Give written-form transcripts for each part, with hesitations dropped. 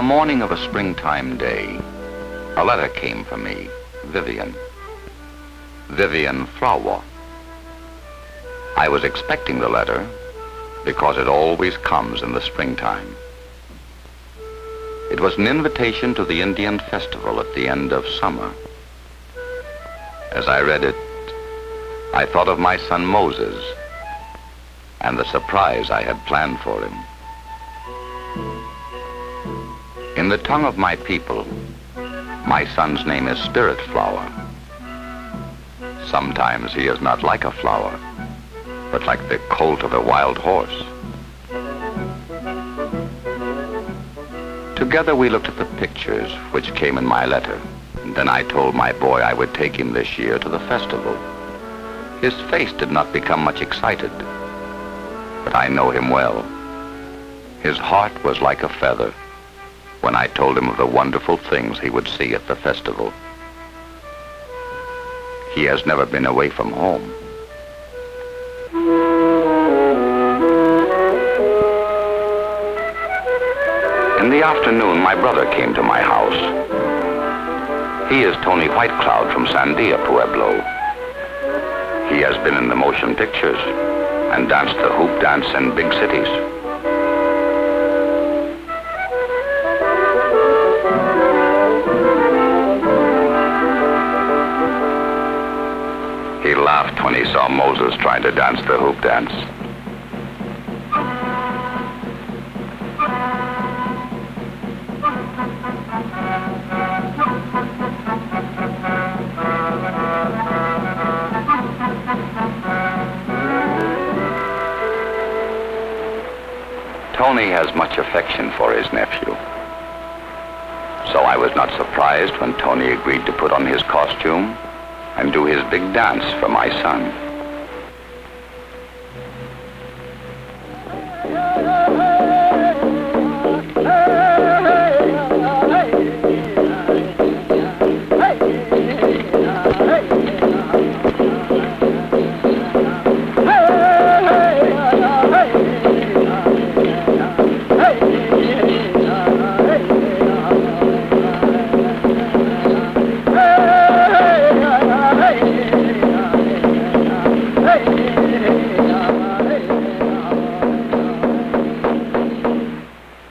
the morning of a springtime day, a letter came for me, Vivian Powwow. I was expecting the letter because it always comes in the springtime. It was an invitation to the Indian festival at the end of summer. As I read it, I thought of my son Moses and the surprise I had planned for him. In the tongue of my people, my son's name is Spirit Flower. Sometimes he is not like a flower, but like the colt of a wild horse. Together we looked at the pictures which came in my letter. And then I told my boy I would take him this year to the festival. His face did not become much excited, but I know him well. His heart was like a feather when I told him of the wonderful things he would see at the festival. He has never been away from home. In the afternoon, my brother came to my house. He is Tony Whitecloud from Sandia, Pueblo. He has been in the motion pictures and danced the hoop dance in big cities. He laughed when he saw Moses trying to dance the hoop dance. Tony has much affection for his nephew. So I was not surprised when Tony agreed to put on his costume and do his big dance for my son.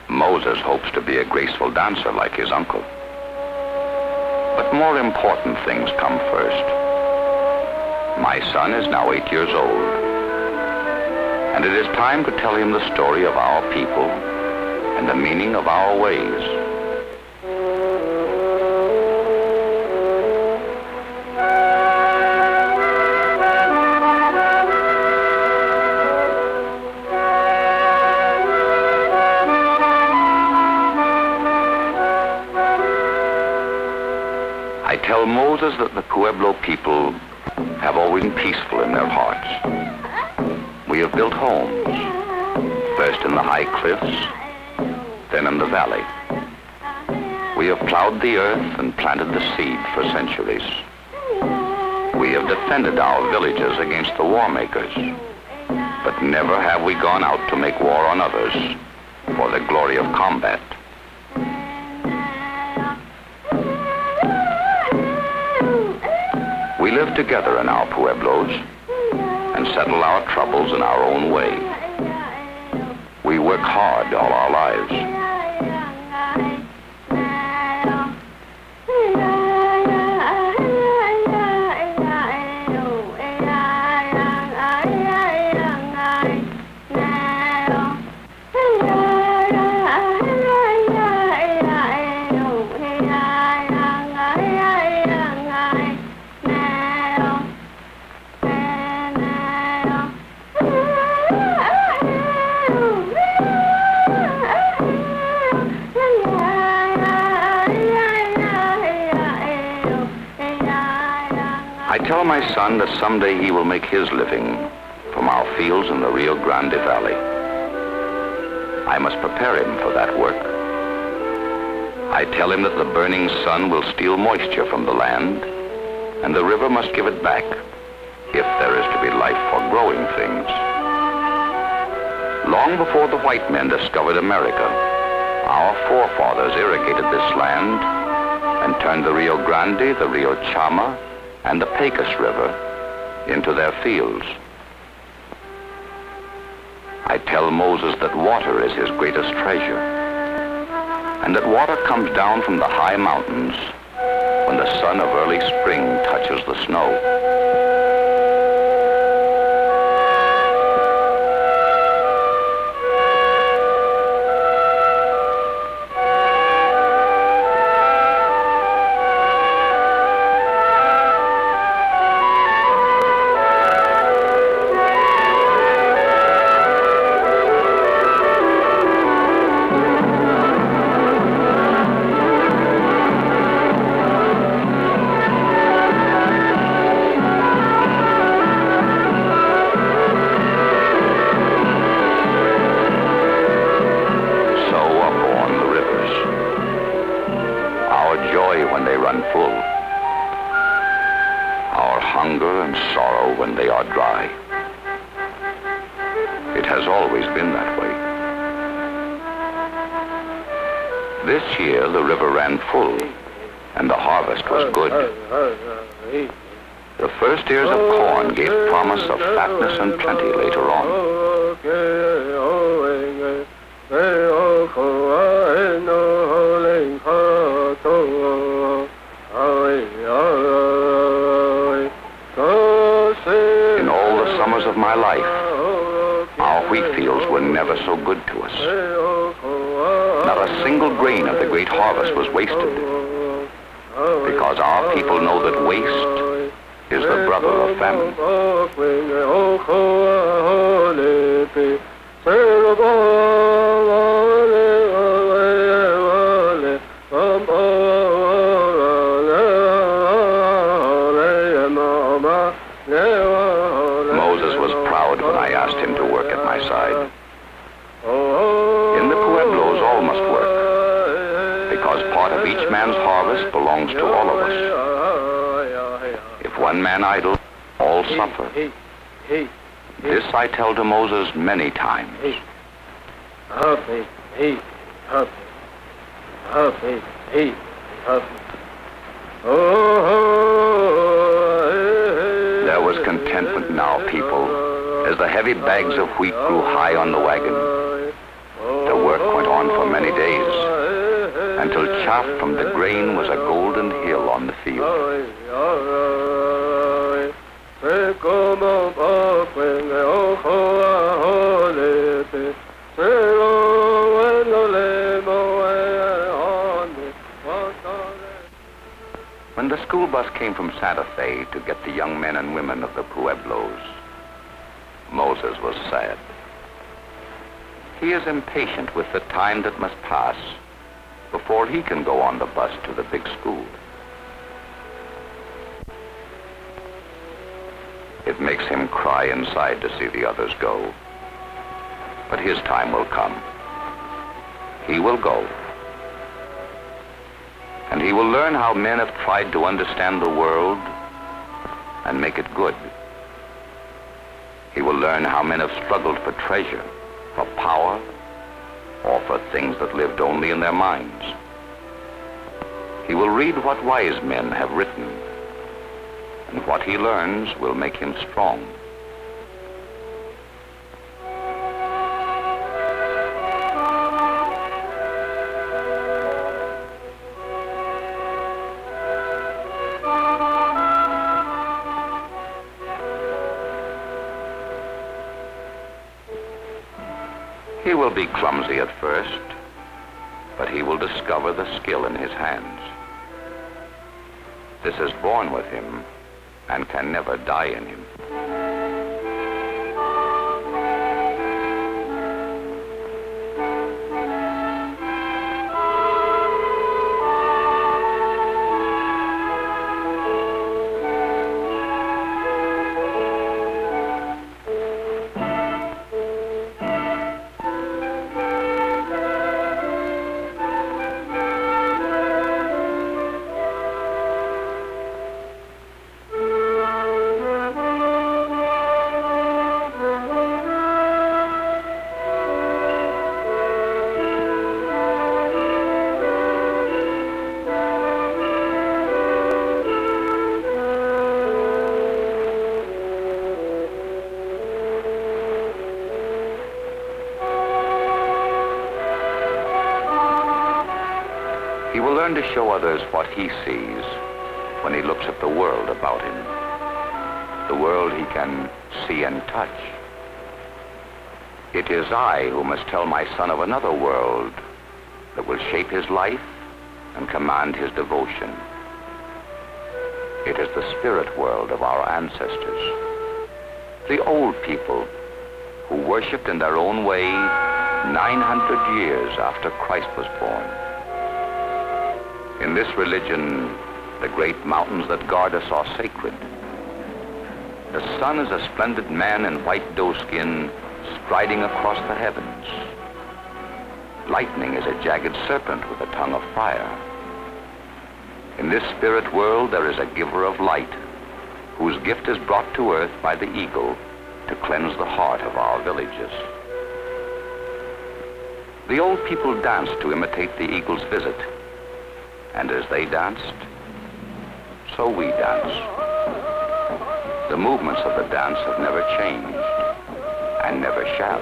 Moses hopes to be a graceful dancer like his uncle. But more important things come first. My son is now 8 years old, and it is time to tell him the story of our people and the meaning of our ways. I tell Moses that the Pueblo people have always been peaceful in their hearts. We have built homes, first in the high cliffs, then in the valley. We have plowed the earth and planted the seed for centuries. We have defended our villages against the war makers, but never have we gone out to make war on others for the glory of combat. We live together in our pueblos and settle our troubles in our own way. We work hard all our lives. I tell my son that someday he will make his living from our fields in the Rio Grande Valley. I must prepare him for that work. I tell him that the burning sun will steal moisture from the land, and the river must give it back if there is to be life for growing things. Long before the white men discovered America, Our forefathers irrigated this land and turned the Rio Grande, the Rio Chama, and the Pecos River into their fields. I tell Moses that water is his greatest treasure, and that water comes down from the high mountains when the sun of early spring touches the snow. This year the river ran full and the harvest was good. The first ears of corn gave promise of fatness and plenty later on. In all the summers of my life, our wheat fields were never so good to us. Not a single grain of the great harvest was wasted, because our people know that waste is the brother of famine. Moses was proud when I asked him to work at my side. In the Pueblos, all must work, because part of each man's harvest belongs to all of us. If one man idle, all suffer. This I tell to Moses many times. There was contentment now, people, as the heavy bags of wheat grew high on the wagon. The work went on for many days, until chaff from the grain was a golden hill on the field. When the school bus came from Santa Fe to get the young men and women of the Pueblos, Moses was sad. He is impatient with the time that must pass before he can go on the bus to the big school. It makes him cry inside to see the others go. But his time will come. He will go. And he will learn how men have tried to understand the world and make it good. He will learn how men have struggled for treasure, for power, or for things that lived only in their minds. He will read what wise men have written, and what he learns will make him strong. He will be clumsy at first, but he will discover the skill in his hands. This is born with him and can never die in him. to show others what he sees when he looks at the world about him, the world he can see and touch. It is I who must tell my son of another world that will shape his life and command his devotion. It is the spirit world of our ancestors, the old people who worshipped in their own way 900 years after Christ was born. In this religion, the great mountains that guard us are sacred. The sun is a splendid man in white doeskin striding across the heavens. Lightning is a jagged serpent with a tongue of fire. In this spirit world, there is a giver of light, whose gift is brought to earth by the eagle to cleanse the heart of our villages. The old people danced to imitate the eagle's visit, and as they danced, so we dance. The movements of the dance have never changed, and never shall.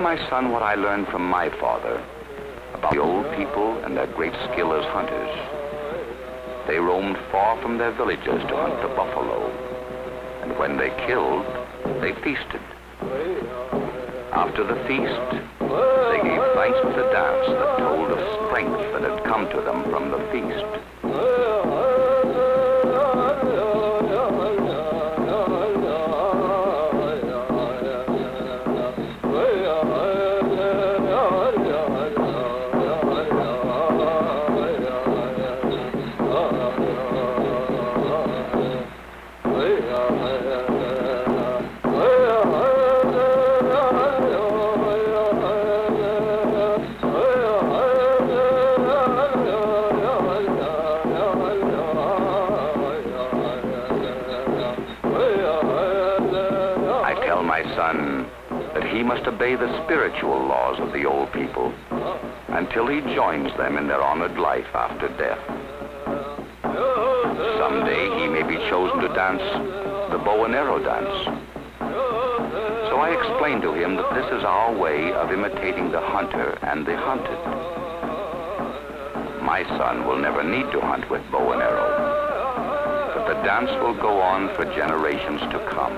My son, what I learned from my father about the old people and their great skill as hunters. They roamed far from their villages to hunt the buffalo, and when they killed, they feasted. After the feast, they gave thanks with a dance that told of strength that had come to them from the feast. He must obey the spiritual laws of the old people until he joins them in their honored life after death. Someday he may be chosen to dance the bow and arrow dance. So I explained to him that this is our way of imitating the hunter and the hunted. My son will never need to hunt with bow and arrow, but the dance will go on for generations to come.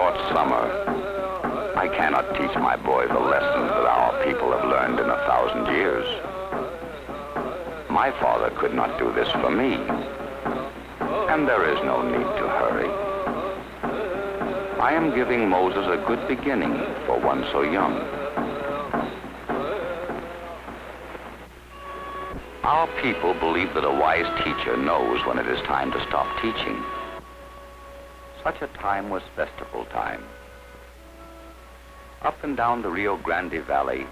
short summer, I cannot teach my boy the lessons that our people have learned in 1,000 years. My father could not do this for me, and there is no need to hurry. I am giving Moses a good beginning for one so young. Our people believe that a wise teacher knows when it is time to stop teaching. Such a time was festival time. Up and down the Rio Grande Valley,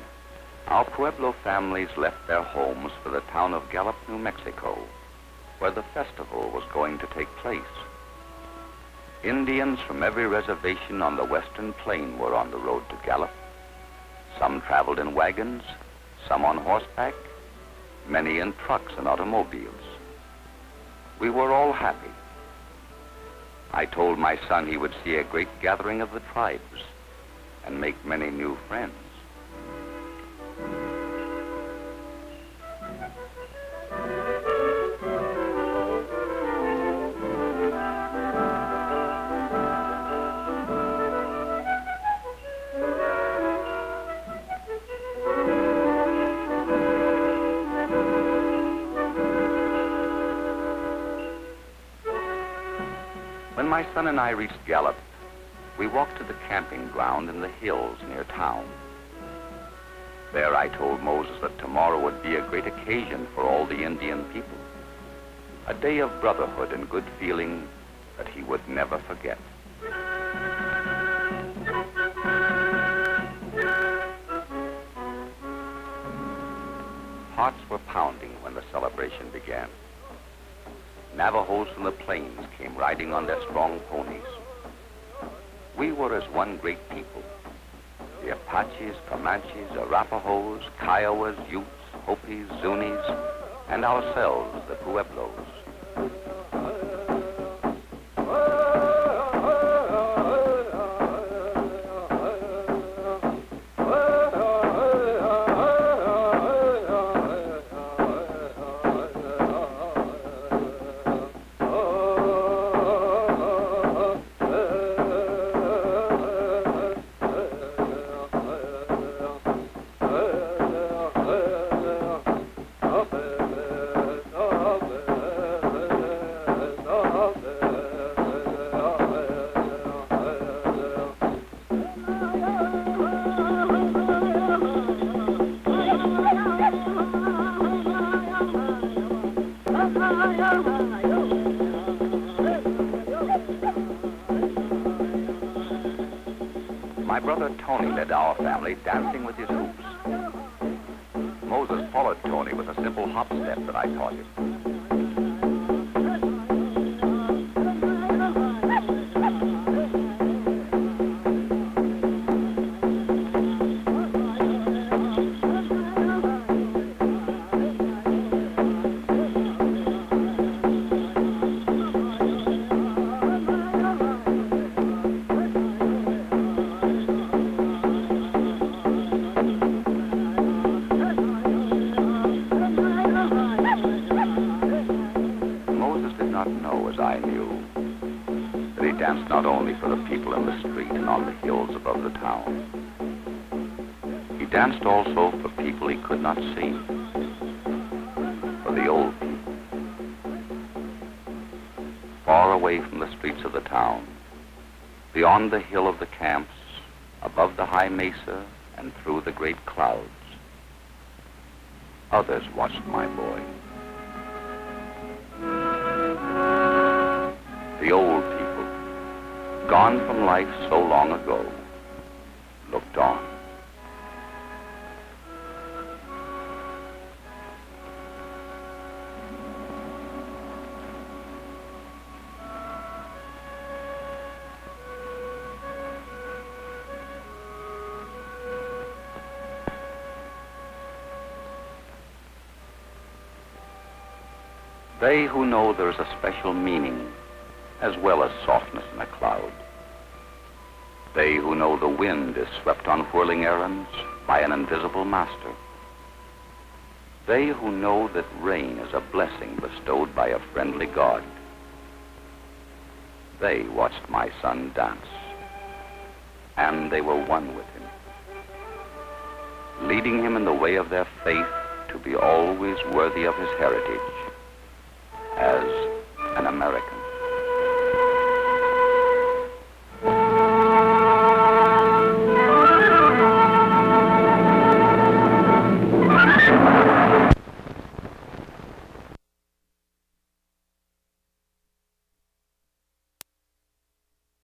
our Pueblo families left their homes for the town of Gallup, New Mexico, where the festival was going to take place. Indians from every reservation on the western plain were on the road to Gallup. Some traveled in wagons, some on horseback, many in trucks and automobiles. We were all happy. I told my son he would see a great gathering of the tribes and make many new friends. When my son and I reached Gallup, we walked to the camping ground in the hills near town. There I told Moses that tomorrow would be a great occasion for all the Indian people, a day of brotherhood and good feeling that he would never forget. Hearts were pounding when the celebration began. Navajos from the plains came riding on their strong ponies. We were as one great people. The Apaches, Comanches, Arapahoes, Kiowas, Utes, Hopis, Zunis, and ourselves, the Pueblos. My brother Tony led our family dancing with his hoops. Moses followed Tony with a simple hop step that I taught him. I knew that he danced not only for the people in the street and on the hills above the town. He danced also for people he could not see, for the old people, far away from the streets of the town, beyond the hill of the camps, above the high mesa, and through the great clouds. Others watched my boy. The old people, gone from life so long ago, looked on. They who know there is a special meaning as well as softness in a cloud. They who know the wind is swept on whirling errands by an invisible master. They who know that rain is a blessing bestowed by a friendly God. They watched my son dance and they were one with him, leading him in the way of their faith to be always worthy of his heritage as an American.